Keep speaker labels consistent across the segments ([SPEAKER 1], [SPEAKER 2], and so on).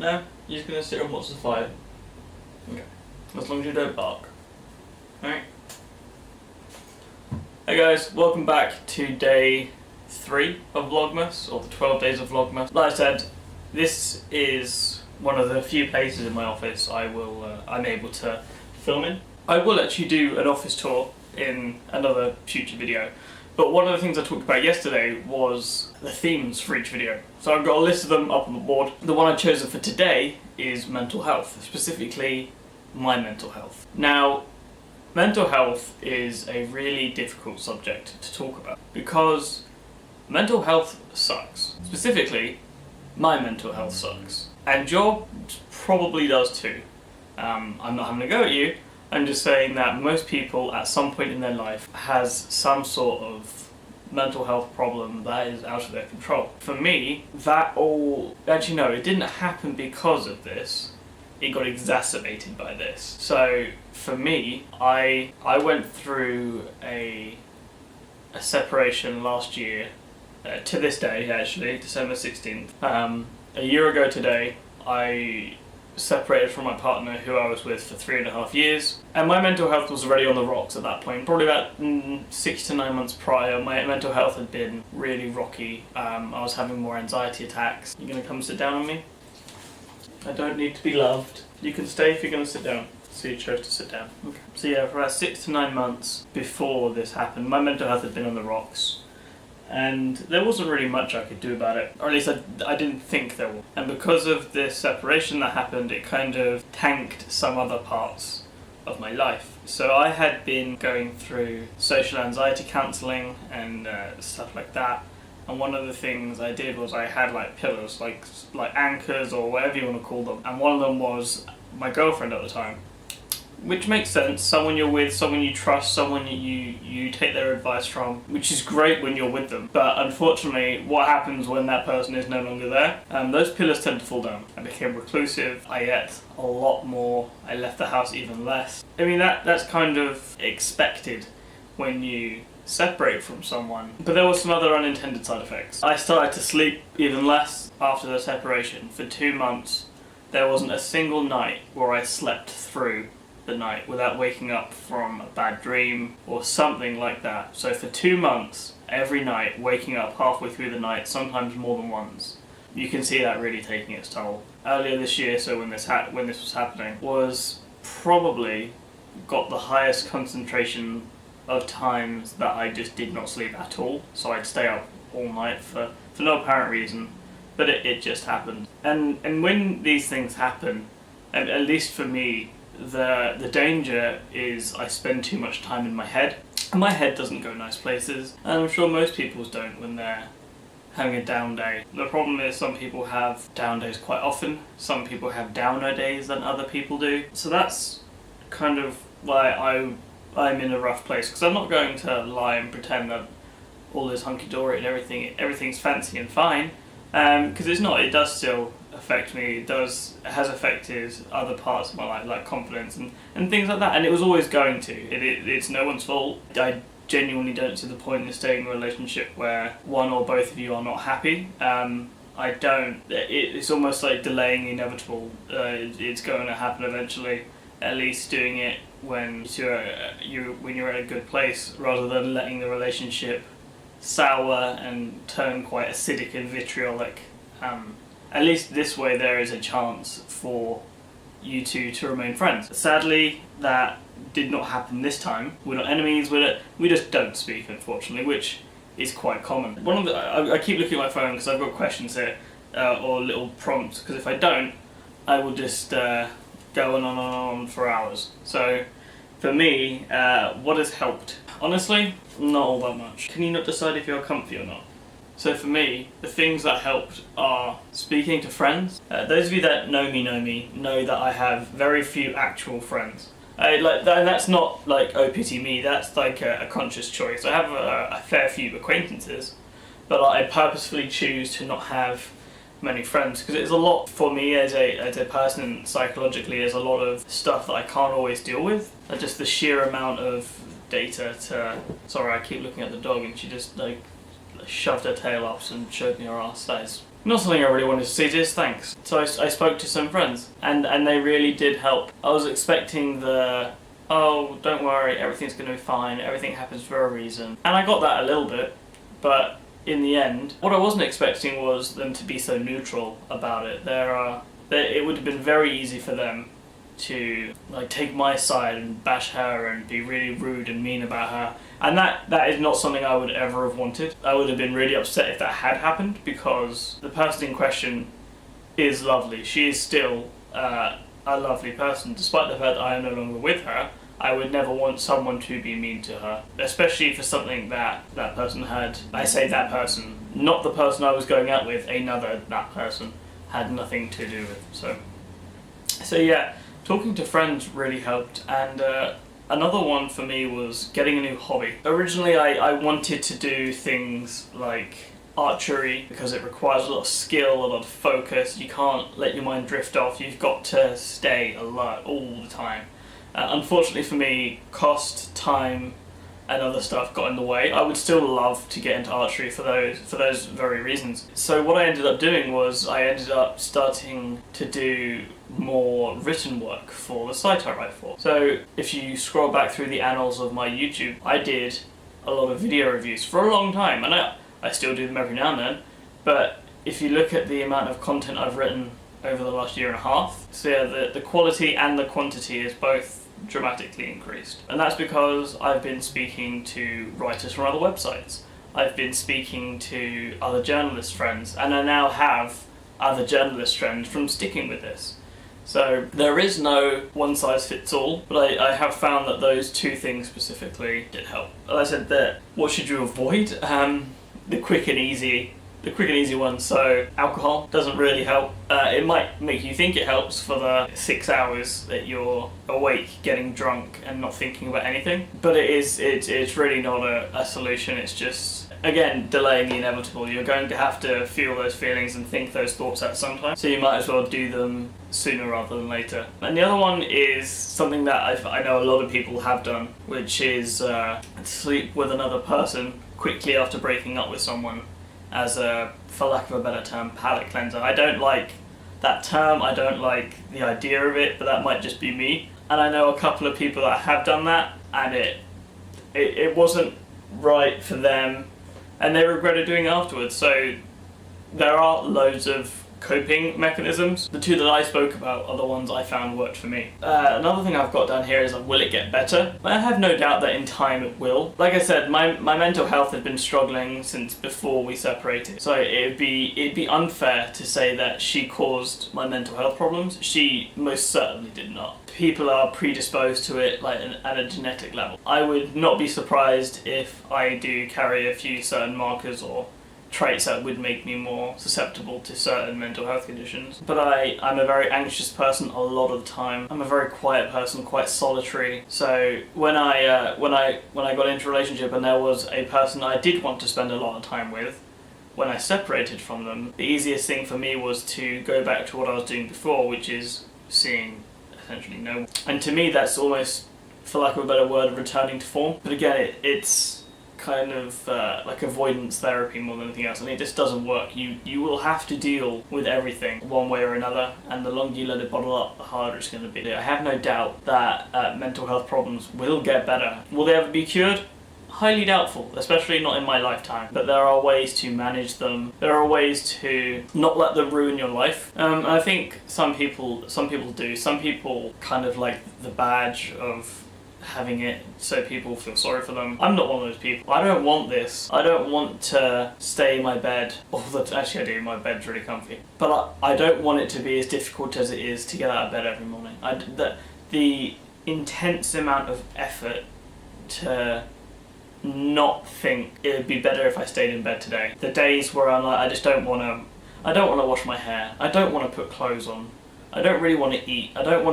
[SPEAKER 1] No? You're just gonna sit and watch the fire? Okay. As long as you don't bark. Alright? Hey guys, welcome back to day 3 of Vlogmas, or the 12 days of Vlogmas. Like I said, this is one of the few places in my office I'm able to film in. I will actually do an office tour in another future video, but one of the things I talked about yesterday was the themes for each video. So I've got a list of them up on the board. The one I've chosen for today is mental health, specifically my mental health. Now, mental health is a really difficult subject to talk about because mental health sucks. Specifically, my mental health sucks. And yours probably does too. I'm not having a go at you, I'm just saying that most people at some point in their life has some sort of mental health problem that is out of their control. For me, actually no, it didn't happen because of this. It got exacerbated by this. So for me, I went through a separation last year, to this day actually, December 16th. A year ago today, I separated from my partner who I was with for 3.5 years, and my mental health was already on the rocks at that point. Probably about 6 to 9 months prior, my mental health had been really rocky. I was having more anxiety attacks. You gonna come sit down on me? I don't need to be loved. You can stay if you're gonna sit down. So you chose to sit down. Okay. So yeah, for about 6 to 9 months before this happened, my mental health had been on the rocks. And there wasn't really much I could do about it, or at least I didn't think there was. And because of this separation that happened, it kind of tanked some other parts of my life. So I had been going through social anxiety counselling and stuff like that. And one of the things I did was I had like pillars, like anchors or whatever you want to call them. And one of them was my girlfriend at the time. Which makes sense, someone you're with, someone you trust, someone you take their advice from, which is great when you're with them. But unfortunately, what happens when that person is no longer there? Those pillars tend to fall down. I became reclusive, I ate a lot more, I left the house even less. I mean, that's kind of expected when you separate from someone. But there were some other unintended side effects. I started to sleep even less after the separation. For 2 months, there wasn't a single night where I slept through the night without waking up from a bad dream or something like that. So for 2 months, every night, waking up halfway through the night, sometimes more than once. You can see that really taking its toll. Earlier this year, so when this was happening, was probably got the highest concentration of times that I just did not sleep at all. So I'd stay up all night for no apparent reason, but it just happened. And when these things happen, and at least for me, the danger is I spend too much time in my head. And my head doesn't go nice places, and I'm sure most people's don't when they're having a down day. The problem is some people have down days quite often, some people have downer days than other people do. So that's kind of why I'm in a rough place, because I'm not going to lie and pretend that all is hunky-dory and everything's fancy and fine, because it's not. It does still affect me. It has affected other parts of my life, like confidence and things like that, and it was always going to. It's no one's fault. I genuinely don't see the point in staying in a relationship where one or both of you are not happy. I don't. It's almost like delaying the inevitable. It's going to happen eventually. At least doing it when you're at a good place, rather than letting the relationship sour and turn quite acidic and vitriolic. At least this way there is a chance for you two to remain friends. Sadly, that did not happen this time. We're not enemies, we just don't speak, unfortunately, which is quite common. I keep looking at my phone because I've got questions here, or little prompts, because if I don't, I will just go on for hours. So, for me, what has helped? Honestly, not all that much. Can you not decide if you're comfy or not? So for me, the things that helped are speaking to friends. Those of you that know me know that I have very few actual friends. And that's not like, oh pity me, that's like a conscious choice. I have a fair few acquaintances, but I purposefully choose to not have many friends, because it's a lot for me as a person. Psychologically, there's a lot of stuff that I can't always deal with. Just the sheer amount of data to... Sorry, I keep looking at the dog and she just like shoved her tail up and showed me her ass. That is not something I really wanted to see, just thanks. So I spoke to some friends, and they really did help. I was expecting the, oh, don't worry, everything's going to be fine, everything happens for a reason. And I got that a little bit, but in the end, what I wasn't expecting was them to be so neutral about it. It would have been very easy for them to like take my side and bash her and be really rude and mean about her, and that is not something I would ever have wanted. I would have been really upset if that had happened, because the person in question is lovely. She is still a lovely person, despite the fact that I am no longer with her. I would never want someone to be mean to her, especially for something that person had. I say that person, not the person I was going out with, that person had nothing to do with. So yeah, talking to friends really helped, and another one for me was getting a new hobby. Originally I wanted to do things like archery, because it requires a lot of skill, a lot of focus. You can't let your mind drift off, you've got to stay alert all the time. Unfortunately for me, cost, time and other stuff got in the way. I would still love to get into archery for those very reasons. So what I ended up doing was I ended up starting to do more written work for the site I write for. So if you scroll back through the annals of my YouTube, I did a lot of video reviews for a long time, and I still do them every now and then, but if you look at the amount of content I've written over the last year and a half, so yeah, the quality and the quantity is both dramatically increased. And that's because I've been speaking to writers from other websites. I've been speaking to other journalist friends, and I now have other journalist friends from sticking with this. So there is no one size fits all, but I have found that those two things specifically did help. As I said, that what should you avoid? The quick and easy one. So alcohol doesn't really help. It might make you think it helps for the 6 hours that you're awake, getting drunk and not thinking about anything, but it's really not a solution. It's just, again, delaying the inevitable. You're going to have to feel those feelings and think those thoughts at some time, so you might as well do them sooner rather than later. And the other one is something that I know a lot of people have done, which is sleep with another person quickly after breaking up with someone, as a, for lack of a better term, palate cleanser. I don't like that term, I don't like the idea of it, but that might just be me. And I know a couple of people that have done that, and it wasn't right for them, and they regretted doing it afterwards. So there are loads of coping mechanisms. The two that I spoke about are the ones I found worked for me. Another thing I've got down here is, will it get better? I have no doubt that in time it will. Like I said, my mental health has been struggling since before we separated. So it'd be unfair to say that she caused my mental health problems. She most certainly did not. People are predisposed to it, like at a genetic level. I would not be surprised if I do carry a few certain markers or traits that would make me more susceptible to certain mental health conditions. But I'm a very anxious person a lot of the time. I'm a very quiet person, quite solitary. So when I got into a relationship and there was a person I did want to spend a lot of time with, when I separated from them, the easiest thing for me was to go back to what I was doing before, which is seeing essentially no one. And to me that's almost, for lack of a better word, returning to form. But again, it's kind of like avoidance therapy more than anything else, and it just doesn't work. You will have to deal with everything one way or another, and the longer you let it bottle up, the harder it's going to be. I have no doubt that mental health problems will get better. Will they ever be cured? Highly doubtful, especially not in my lifetime. But there are ways to manage them. There are ways to not let them ruin your life. I think some people do. Some people kind of like the badge of having it so people feel sorry for them. I'm not one of those people. I don't want this. I don't want to stay in my bed all the time. Actually I do, my bed's really comfy. But I don't want it to be as difficult as it is to get out of bed every morning. The intense amount of effort to not think it would be better if I stayed in bed today. The days where I'm like, I don't want to wash my hair. I don't want to put clothes on. I don't really want to eat. I don't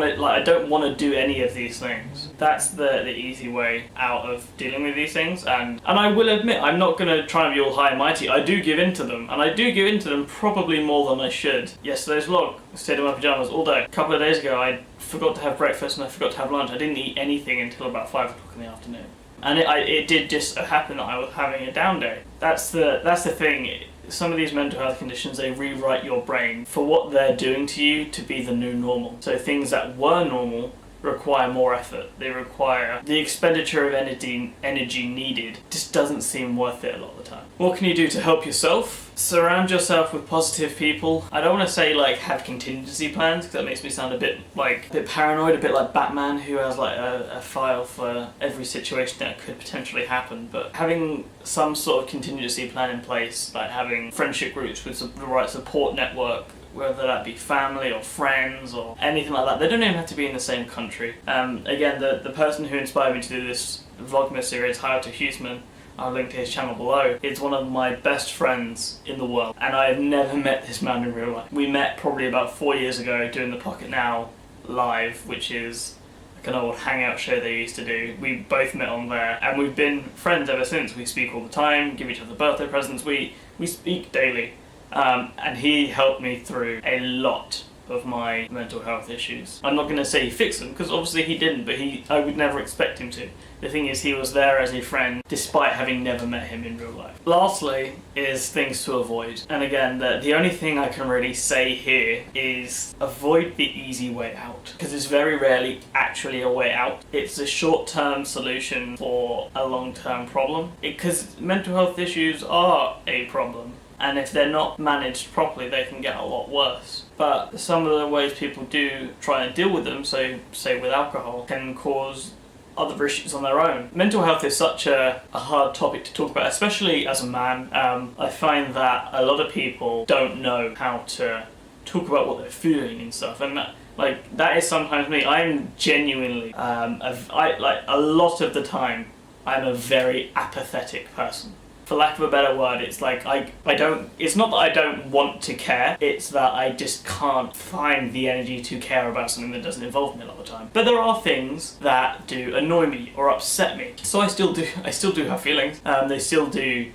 [SPEAKER 1] want to do any of these things. That's the easy way out of dealing with these things. And I will admit, I'm not going to try and be all high and mighty. I do give in to them, and I do give in to them probably more than I should. Yesterday's vlog, I stayed in my pajamas all day. A couple of days ago, I forgot to have breakfast and I forgot to have lunch. I didn't eat anything until about 5 o'clock in the afternoon. And it did just happen that I was having a down day. That's the thing. some of these mental health conditions, they rewrite your brain for what they're doing to you to be the new normal. So things that were normal require more effort. They require the expenditure of energy needed. Just doesn't seem worth it a lot of the time. What can you do to help yourself? Surround yourself with positive people. I don't want to say like have contingency plans, because that makes me sound a bit paranoid, a bit like Batman, who has like a file for every situation that could potentially happen. But having some sort of contingency plan in place, like having friendship groups with the right support network, whether that be family or friends or anything like that. They don't even have to be in the same country. Again, the person who inspired me to do this Vlogmas series, Hayato Huseman, I'll link to his channel below. It's one of my best friends in the world, and I have never met this man in real life. We met probably about 4 years ago doing the Pocket Now live, which is like an old hangout show they used to do. We both met on there, and we've been friends ever since. We speak all the time, give each other birthday presents, we speak daily. And he helped me through a lot of my mental health issues. I'm not going to say he fixed them, because obviously he didn't, but I would never expect him to. The thing is, he was there as a friend despite having never met him in real life. Lastly is things to avoid. And again, the only thing I can really say here is avoid the easy way out, because it's very rarely actually a way out. It's a short-term solution for a long-term problem, because mental health issues are a problem. And if they're not managed properly, they can get a lot worse. But some of the ways people do try and deal with them, so say with alcohol, can cause other issues on their own. Mental health is such a hard topic to talk about, especially as a man. I find that a lot of people don't know how to talk about what they're feeling and stuff, and that is sometimes me. I'm genuinely, a lot of the time, I'm a very apathetic person. For lack of a better word, it's like it's not that I don't want to care, it's that I just can't find the energy to care about something that doesn't involve me a lot of the time. But there are things that do annoy me or upset me. So I still do have feelings. They still do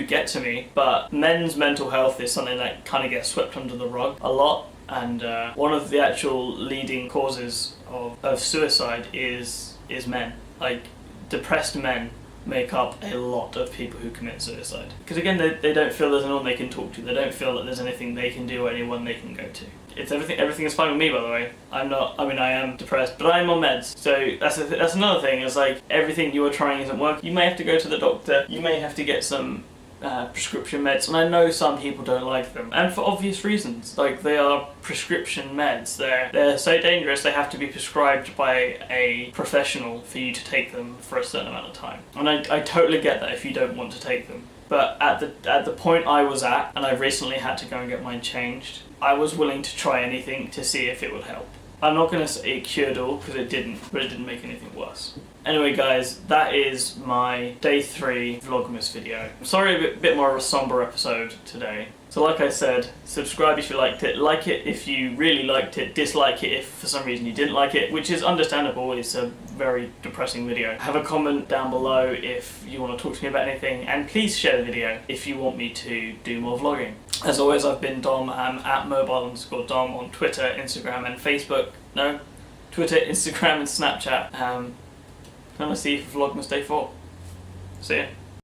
[SPEAKER 1] get to me, but men's mental health is something that kind of gets swept under the rug a lot. And one of the actual leading causes of suicide is men. Like, depressed men make up a lot of people who commit suicide. Because again, they don't feel there's anyone they can talk to. They don't feel that there's anything they can do or anyone they can go to. It's everything is fine with me, by the way. I am depressed, but I'm on meds. So that's another thing, is like, everything you are trying isn't working. You may have to go to the doctor, you may have to get some prescription meds, and I know some people don't like them, and for obvious reasons. Like, they are prescription meds. They're so dangerous, they have to be prescribed by a professional for you to take them for a certain amount of time. And I totally get that if you don't want to take them. But at the point I was at, and I recently had to go and get mine changed, I was willing to try anything to see if it would help. I'm not going to say it cured all, because it didn't, but it didn't make anything worse. Anyway guys, that is my day 3 Vlogmas video. I'm sorry, a bit more of a somber episode today. So like I said, subscribe if you liked it, like it if you really liked it, dislike it if for some reason you didn't like it, which is understandable. It's a very depressing video. Have a comment down below if you want to talk to me about anything, and please share the video if you want me to do more vlogging. As always, I've been Dom. I'm at mobile_Dom on Twitter, Instagram and Facebook. No? Twitter, Instagram and Snapchat. And I'll see you for Vlogmas Day 4. See ya.